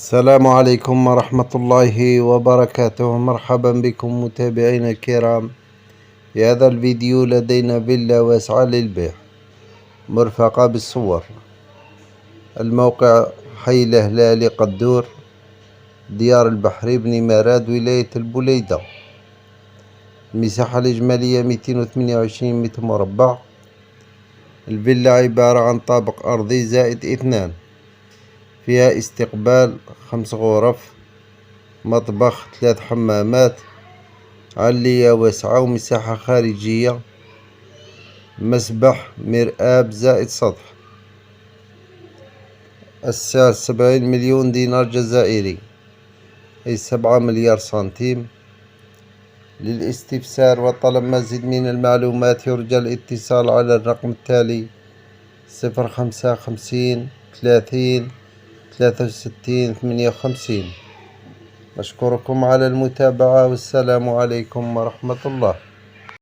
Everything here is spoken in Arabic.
السلام عليكم ورحمة الله وبركاته. مرحبا بكم متابعينا الكرام. في هذا الفيديو لدينا فيلا واسعة للبيع مرفقة بالصور. الموقع حي الهلالي قدور، ديار البحري بن مراد، ولاية البليدة. المساحة الإجمالية 228 متر مربع. الفيلا عبارة عن طابق أرضي زائد 2، فيها استقبال 5 غرف، مطبخ، 3 حمامات، علية واسعة ومساحة خارجية، مسبح، مرآب زائد سطح. السعر 70 مليون دينار جزائري، أي 7 مليار سنتيم. للاستفسار وطلب مزيد من المعلومات يرجى الاتصال على الرقم التالي: 055 30 63 58. أشكركم على المتابعة، والسلام عليكم ورحمة الله.